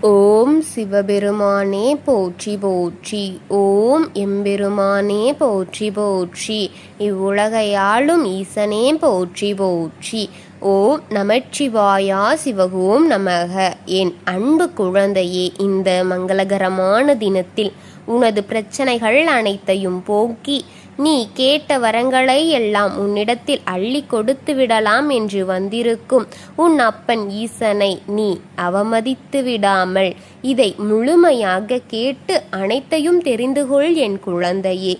ஓம் சிவபெருமானே போற்றி போற்றி. ஓம் எம்பெருமானே போற்றி போற்றி. இவ்வுலகையாளும் ஈசனே போற்றி போற்றி. ஓம் நமச்சிவாயா சிவகோம் நமக. என் அன்பு குழந்தையே, இந்த மங்களகரமான தினத்தில் உனது பிரச்சனைகள் அனைத்தையும் போக்கி நீ கேட்ட வரங்களை எல்லாம் உன்னிடத்தில் அள்ளி கொடுத்து விடலாம் என்று வந்திருக்கும் உன் அப்பன் ஈசனை நீ அவமதித்து விடாமல் இதை முழுமையாக கேட்டு அனைத்தையும் தெரிந்து கொள் என் குழந்தையே.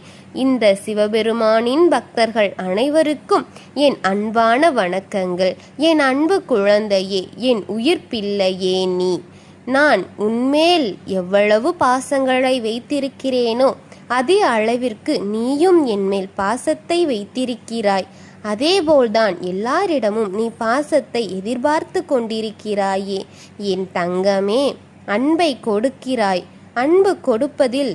இந்த சிவபெருமானின் பக்தர்கள் அனைவருக்கும் என் அன்பான வணக்கங்கள். என் அன்பு குழந்தையே, என் உயிர் பிள்ளையே, நான் உன்மேல் எவ்வளவு பாசங்களை வைத்திருக்கிறேனோ அதே அளவிற்கு நீயும் என்மேல் பாசத்தை வைத்திருக்கிறாய். அதேபோல்தான் எல்லாரிடமும் நீ பாசத்தை எதிர்பார்த்து கொண்டிருக்கிறாயே என் தங்கமே. அன்பை கொடுக்கிறாய். அன்பு கொடுப்பதில்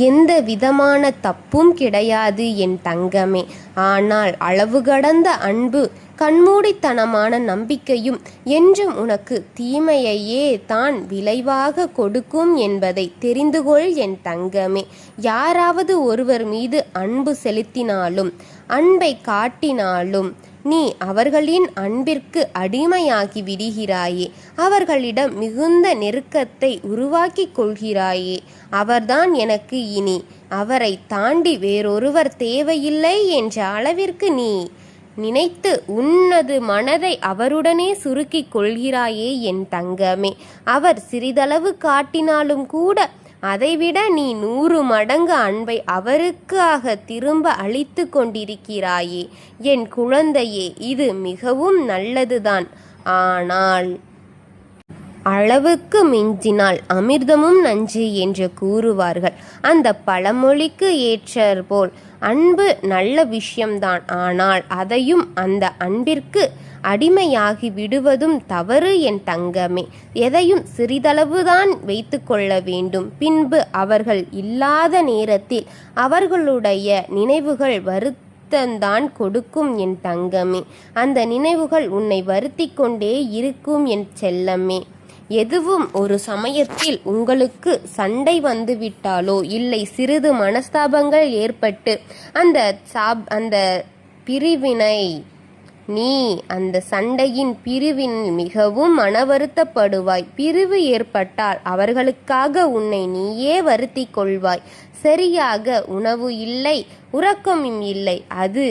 எந்த விதமான தப்பும் கிடையாது என் தங்கமே. ஆனால் அளவு கடந்த அன்பு, கண்மூடித்தனமான நம்பிக்கையும் என்றும் உனக்கு தீமையையே தான் விளைவாக கொடுக்கும் என்பதை தெரிந்துகொள் என் தங்கமே. யாராவது ஒருவர் மீது அன்பு செலுத்தினாலும் அன்பை காட்டினாலும் நீ அவர்களின் அன்பிற்கு அடிமையாகி விடுகிறாயே. அவர்களிடம் மிகுந்த நெருக்கத்தை உருவாக்கி கொள்கிறாயே. அவர்தான் எனக்கு இனி, அவரை தாண்டி வேறொருவர் தேவையில்லை என்ற அளவிற்கு நீ நினைத்து உன்னது மனதை அவருடனே சுருக்கிக் கொள்கிறாயே என் தங்கமே. அவர் சிறிதளவு காட்டினாலும் கூட அதைவிட நீ 100 மடங்கு அன்பை அவருக்காக திரும்ப அளித்து கொண்டிருக்கிறாயே என் குழந்தையே. இது மிகவும் நல்லதுதான். ஆனால் அளவுக்கு மிஞ்சினால் அமிர்தமும் நஞ்சு என்று கூறுவார்கள். அந்த பழமொழிக்கு ஏற்றபோல் அன்பு நல்ல விஷயம்தான். ஆனால் அதையும் அந்த அன்பிற்கு அடிமையாகி விடுவதும் தவறு என் தங்கமே. எதையும் சிறிதளவுதான் வைத்து கொள்ள வேண்டும். பின்பு அவர்கள் இல்லாத நேரத்தில் அவர்களுடைய நினைவுகள் வருத்தந்தான் கொடுக்கும் என் தங்கமே. அந்த நினைவுகள் உன்னை வருத்தி கொண்டே இருக்கும் என் செல்லமே. எதுவும் ஒரு சமயத்தில் உங்களுக்கு சண்டை வந்துவிட்டாலோ இல்லை சிறிது மனஸ்தாபங்கள் ஏற்பட்டு அந்த பிரிவினை நீ அந்த சண்டையின் பிரிவின் மிகவும் மனவருத்தப்படுவாய். பிரிவு ஏற்பட்டால் அவர்களுக்காக உன்னை நீயே வருத்தி கொள்வாய். சரியாக உணவு இல்லை, உறக்கமும் இல்லை. அது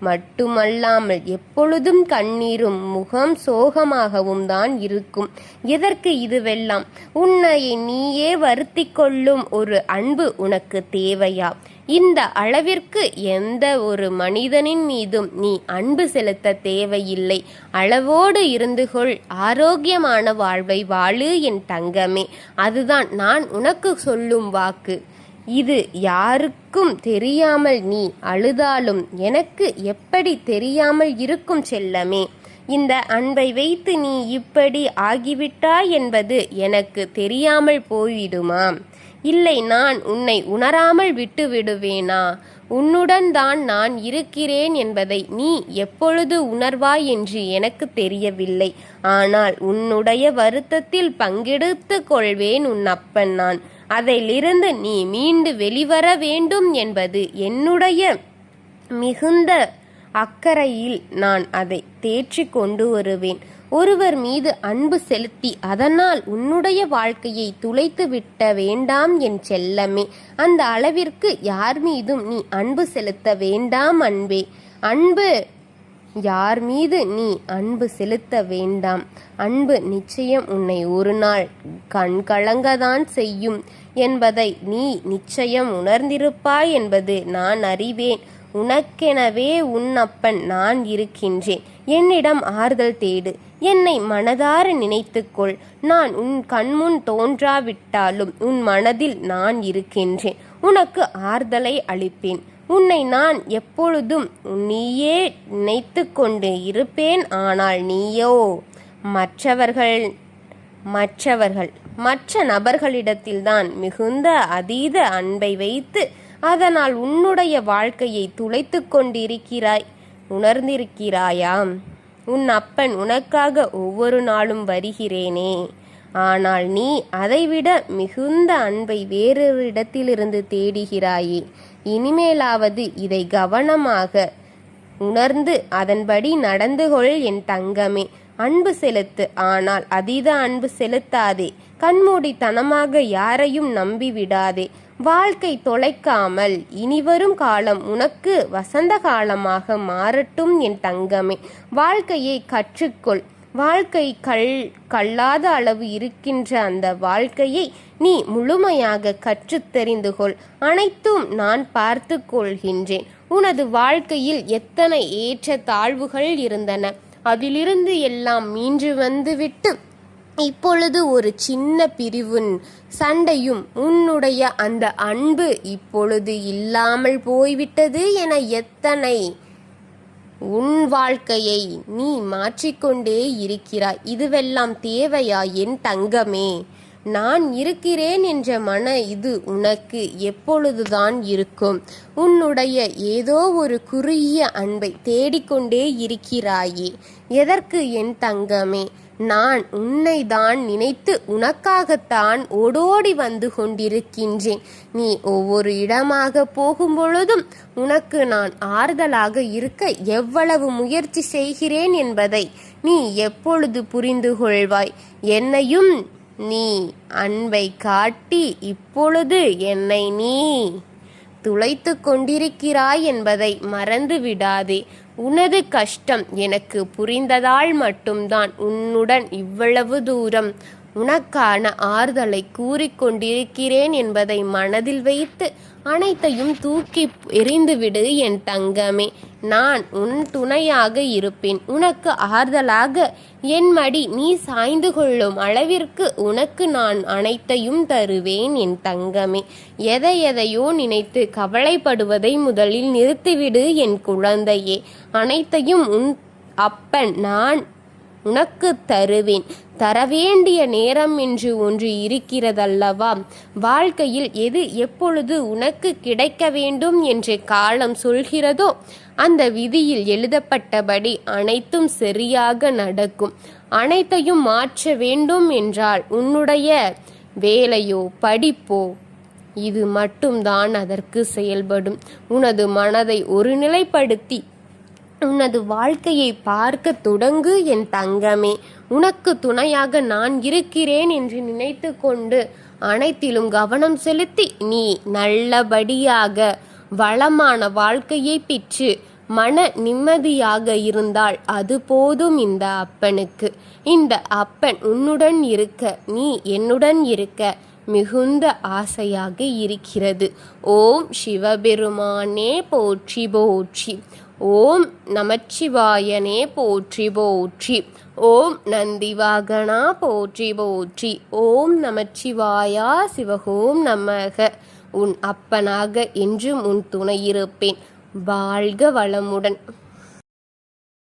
மட்டுமல்லாமல் எப்பொழுதும் கண்ணீரும் முகம் சோகமாகவும் தான் இருக்கும். எதற்கு இதுவெல்லாம்? உன்னை நீயே வருத்தி கொள்ளும் ஒரு அன்பு உனக்கு தேவையா? இந்த அளவிற்கு எந்த ஒரு மனிதனின் மீதும் நீ அன்பு செலுத்த தேவையில்லை. அளவோடு இருந்து கொள். ஆரோக்கியமான வாழ்வை வாழு என் தங்கமே. அதுதான் நான் உனக்கு சொல்லும் வாக்கு. இது யாருக்கும் தெரியாமல் நீ அழுதாலும் எனக்கு எப்படி தெரியாமல் இருக்கும் செல்லமே. இந்த அன்பை வைத்து நீ இப்படி ஆகிவிட்டாய் என்பது எனக்கு தெரியாமல் போய்விடுமா? இல்லை, நான் உன்னை உணராமல் விட்டு விடுவேனா? உன்னுடன் தான் நான் இருக்கிறேன் என்பதை நீ எப்பொழுது உணர்வாய் என்று எனக்கு தெரியவில்லை. ஆனால் உன்னுடைய வருத்தத்தில் பங்கெடுத்து கொள்வேன் உன் அப்பன் நான். அதிலிருந்து நீ மீண்டு வெளிவர வேண்டும் என்பது என்னுடைய மிகுந்த அக்கறையில் நான் அதை தேற்றி கொண்டு வருவேன். ஒருவர் மீது அன்பு செலுத்தி அதனால் உன்னுடைய வாழ்க்கையை துளைத்து விட்ட வேண்டாம் என் செல்லமே. அந்த அளவிற்கு யார் மீதும் நீ அன்பு செலுத்த வேண்டாம் அன்பே. யார் மீது நீ அன்பு செலுத்த வேண்டாம். அன்பு நிச்சயம் உன்னை ஒரு நாள் கண் கலங்கதான் செய்யும் என்பதை நீ நிச்சயம் உணர்ந்திருப்பாய் என்பது நான் அறிவேன். உனக்கெனவே உன் அப்பன் நான் இருக்கின்றேன். என்னிடம் ஆறுதல் தேடு. என்னை மனதார நினைத்துக்கொள். நான் உன் கண்முன் தோன்றாவிட்டாலும் உன் மனதில் நான் இருக்கின்றேன். உனக்கு ஆறுதலை அளிப்பேன். உன்னை நான் எப்பொழுதும் நீயே நினைத்து கொண்டு இருப்பேன். ஆனால் நீயோ மற்ற நபர்களிடத்தில்தான் மிகுந்த அதீத அன்பை வைத்து அதனால் உன்னுடைய வாழ்க்கையை துளைத்து கொண்டிருக்கிறாய். உணர்ந்திருக்கிறாயா? உன் அப்பன் உனக்காக ஒவ்வொரு நாளும் வருகிறேனே. ஆனால் நீ அதைவிட மிகுந்த அன்பை வேறொரு இடத்திலிருந்து தேடுகிறாயே. இனிமேலாவது இதை கவனமாக உணர்ந்து அதன்படி நடந்து கொள் என் தங்கமே. அன்பு செலுத்து, ஆனால் அதீத அன்பு செலுத்தாதே. கண்மூடித்தனமாக யாரையும் நம்பி விடாதே. வாழ்க்கை தொலைக்காமல் இனிவரும் காலம் உனக்கு வசந்த காலமாக மாறட்டும் என் தங்கமே. வாழ்க்கையை கற்றுக்கொள். வாழ்க்கை கல்லாத அளவு இருக்கின்ற அந்த வாழ்க்கையை நீ முழுமையாக கற்றுத் தெரிந்து கொள். அனைத்தும் நான் பார்த்து கொள்கின்றேன். உனது வாழ்க்கையில் எத்தனை ஏற்ற தாழ்வுகள் இருந்தன, அதிலிருந்து எல்லாம் மீண்டு வந்துவிட்டு இப்பொழுது ஒரு சின்ன பிரிவின் சண்டையும் உன்னுடைய அந்த அன்பு இப்பொழுது இல்லாமல் போய்விட்டது என எத்தனை உன் வாழ்க்கையை நீ மாற்றிக்கொண்டே இருக்கிறாய். இதுவெல்லாம் தேவையா என் தங்கமே? நான் இருக்கிறேன் என்ற மன இது உனக்கு எப்பொழுதுதான் இருக்கும்? உன்னுடைய ஏதோ ஒரு குறுகிய அன்பை தேடிக்கொண்டே இருக்கிறாயே. எதற்கு என் தங்கமே? நான் உன்னை தான் நினைத்து உனக்காகத்தான் ஓடோடி வந்து கொண்டிருக்கின்றேன். நீ ஒவ்வொரு இடமாக போகும் பொழுதும் உனக்கு நான் ஆறுதலாக இருக்க எவ்வளவு முயற்சி செய்கிறேன் என்பதை நீ எப்பொழுது புரிந்து கொள்வாய்? என்னையும் நீ அன்பை காட்டி இப்பொழுது என்னை நீ துளைத்து கொண்டிருக்கிறாய் என்பதை மறந்து விடாதே. உனது கஷ்டம் எனக்கு புரிந்ததால் மட்டும்தான் உன்னுடன் இவ்வளவு தூரம் உனக்கான ஆறுதலை கூறிக்கொண்டிருக்கிறேன் என்பதை மனதில் வைத்து அனைத்தையும் தூக்கி எறிந்துவிடு என் தங்கமே. நான் உன் துணையாக இருப்பேன். உனக்கு ஆறுதலாக என் மடி நீ சாய்ந்து கொள்ளும் அளவிற்கு உனக்கு நான் அனைத்தையும் தருவேன் என் தங்கமே. எதையோ நினைத்து கவலைப்படுவதை முதலில் நிறுத்திவிடு என் குழந்தையே. அனைத்தையும் உன் அப்பன் நான் உனக்கு தருவேன். தரவேண்டிய நேரம் என்று ஒன்று இருக்கிறதல்லவா? வாழ்க்கையில் எது எப்பொழுது உனக்கு கிடைக்க வேண்டும் என்று காலம் சொல்கிறதோ அந்த விதியில் எழுதப்பட்டபடி அனைத்தும் சரியாக நடக்கும். அனைத்தையும் மாற்ற வேண்டும் என்றால் உன்னுடைய வேலையோ படிப்போ இது மட்டும்தான் அதற்கு செயல்படும். உனது மனதை ஒருநிலைப்படுத்தி உனது வாழ்க்கையை பார்க்க தொடங்கு என் தங்கமே. உனக்கு துணையாக நான் இருக்கிறேன் என்று நினைத்து கொண்டு அனைத்திலும் கவனம் செலுத்தி நீ நல்லபடியாக வளமான வாழ்க்கையை பெற்று மன நிம்மதியாக இருந்தால் அது போதும் இந்த அப்பனுக்கு. இந்த அப்பன் உன்னுடன் இருக்க, நீ என்னுடன் இருக்க மிகுந்த ஆசையாக இருக்கிறது. ஓம் சிவபெருமானே போற்றி போற்றி. ஓம் நமச்சிவாயனே போற்றி போற்றி. ஓம் நந்திவாகனா போற்றி போற்றி. ஓம் நமச்சிவாயா சிவகோம் நமக. உன் அப்பனாக என்றும் உன் துணை இருப்பேன். வாழ்க வளமுடன்.